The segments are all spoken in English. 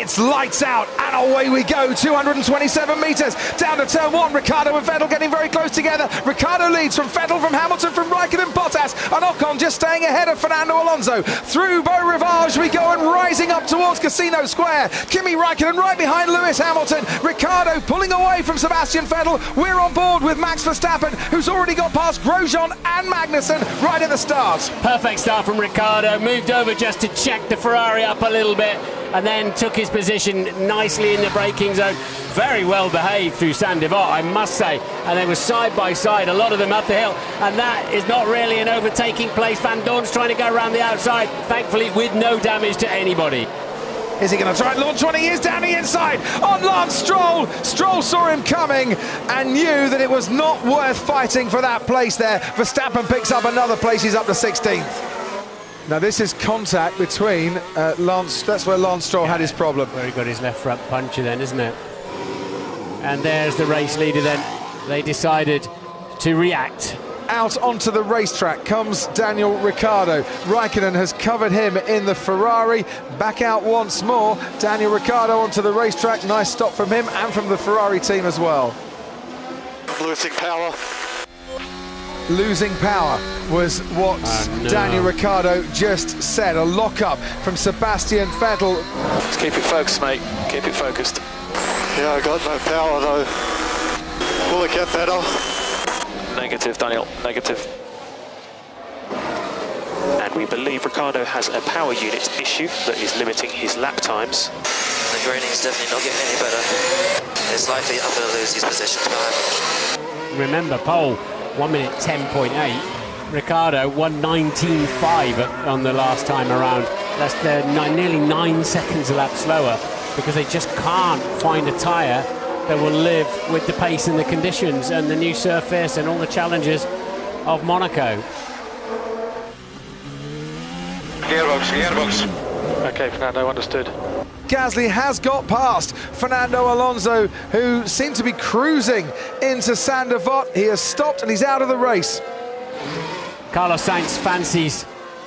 It's lights out and away we go. 227 metres down to turn one. Ricciardo and Vettel getting very close together. Ricciardo leads from Vettel, from Hamilton, from Raikkonen, Bottas, and Ocon just staying ahead of Fernando Alonso. Through Beau Rivage we go and rising up towards Casino Square. Kimi Raikkonen right behind Lewis Hamilton. Ricciardo pulling away from Sebastian Vettel. We're on board with Max Verstappen, who's already got past Grosjean and Magnussen right at the start. Perfect start from Ricciardo, moved over just to check the Ferrari up a little bit and then took his position nicely in the braking zone. Very well behaved through Saint-Devote, I must say, and they were side by side, a lot of them up the hill, and that is not really an overtaking place. Van Dorn's trying to go around the outside, thankfully with no damage to anybody. Is he going to try and launch one? He is down the inside on Lance Stroll. Stroll saw him coming and knew that it was not worth fighting for that place there. Verstappen picks up another place, he's up to 16th. Now this is contact between Lance, that's where Lance Stroll had his problem. Where he got his left front puncher then, isn't it? And there's the race leader then. They decided to react. Out onto the racetrack comes Daniel Ricciardo. Raikkonen has covered him in the Ferrari. Back out once more. Daniel Ricciardo onto the racetrack. Nice stop from him and from the Ferrari team as well. Losing power. Losing power was what Daniel Ricciardo just said. A lock-up from Sebastian Vettel. Just keep it focused, mate. Keep it focused. Yeah, I got no power though. Will it get better? Negative, Daniel. Negative. And we believe Ricciardo has a power unit issue that is limiting his lap times. The graining is definitely not getting any better. It's likely I'm going to lose these positions behind. Remember, pole 1 minute 10.8. Ricciardo 1:19.5 on the last time around. That's nearly 9 seconds a lap slower because they just can't find a tyre that will live with the pace and the conditions and the new surface and all the challenges of Monaco. Gearbox. Okay, Fernando, understood. Gasly has got past Fernando Alonso, who seemed to be cruising into Saint-Devote. He has stopped and he's out of the race. Carlos Sainz fancies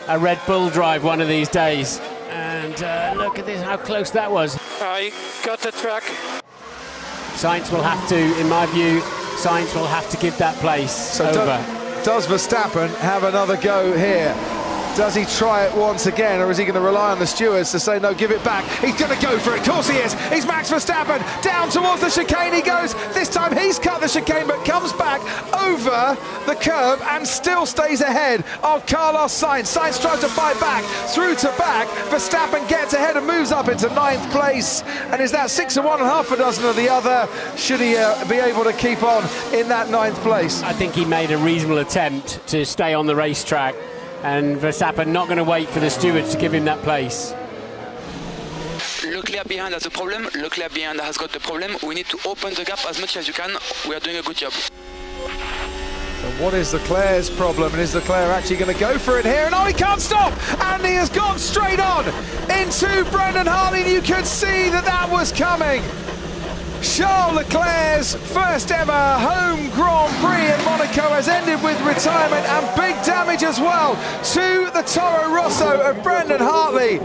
a Red Bull drive one of these days. And look at this, how close that was. I got the track. Sainz will have to, in my view, Sainz will have to give that place over. Does Verstappen have another go here? Does he try it once again, or is he going to rely on the stewards to say, no, give it back? He's going to go for it. Of course he is. He's Max Verstappen. Down towards the chicane he goes. This time he's cut the chicane, but comes back over the curb and still stays ahead of Carlos Sainz. Sainz tries to fight back, through to back. Verstappen gets ahead and moves up into 9th place. And is that 6 of one and half a dozen of the other? Should he be able to keep on in that 9th place? I think he made a reasonable attempt to stay on the racetrack. And Verstappen not going to wait for the stewards to give him that place. Leclerc behind has a problem. Leclerc behind has got the problem. We need to open the gap as much as you can. We are doing a good job. But what is Leclerc's problem? And is Leclerc actually going to go for it here? And he can't stop! And he has gone straight on into Brendan Hartley. And you could see that was coming. Charles Leclerc's first ever home Grand Prix in Monaco has ended with retirement and big damage as well to the Toro Rosso of Brendan Hartley.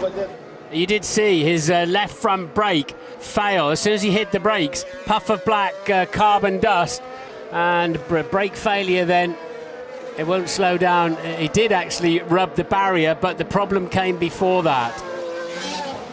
You did see his left front brake fail. As soon as he hit the brakes, puff of black carbon dust and brake failure then. It won't slow down. He did actually rub the barrier, but the problem came before that.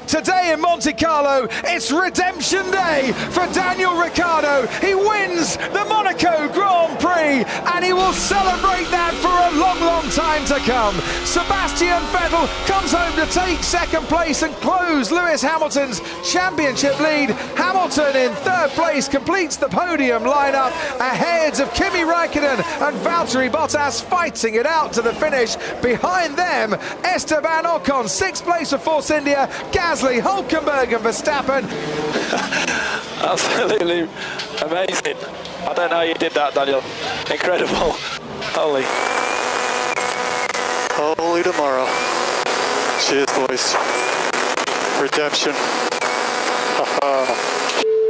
Today in Monte Carlo, it's redemption day for Daniel Ricciardo. He wins the Monaco Grand Prix and he will celebrate that for a long, long time to come. Sebastian Vettel comes home to take 2nd place and close Lewis Hamilton's championship lead. Hamilton in 3rd place completes the podium lineup ahead of Kimi Raikkonen and Valtteri Bottas fighting it out to the finish. Behind them, Esteban Ocon, 6th place for Force India, Gasly, Hülkenberg and Verstappen. Absolutely amazing. I don't know how you did that, Daniel. Incredible. Holy tomorrow. Cheers, boys. Redemption.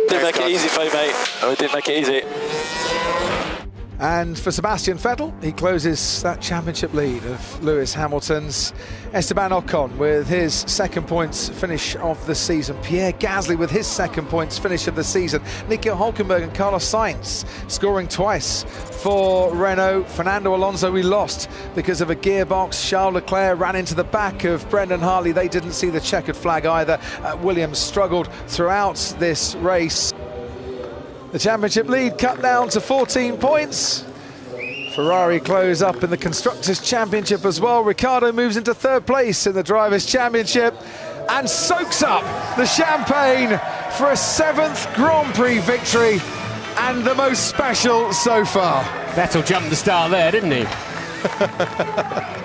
Didn't make it easy for you, mate. Oh, we didn't make it easy. And for Sebastian Vettel, he closes that championship lead of Lewis Hamilton's. Esteban Ocon with his second points finish of the season. Pierre Gasly with his second points finish of the season. Nico Hülkenberg and Carlos Sainz scoring twice for Renault. Fernando Alonso, we lost because of a gearbox. Charles Leclerc ran into the back of Brendan Hartley. They didn't see the checkered flag either. Williams struggled throughout this race. The championship lead cut down to 14 points. Ferrari close up in the Constructors' Championship as well. Ricciardo moves into third place in the Drivers' Championship and soaks up the champagne for a 7th Grand Prix victory and the most special so far. Vettel jumped the start there, didn't he?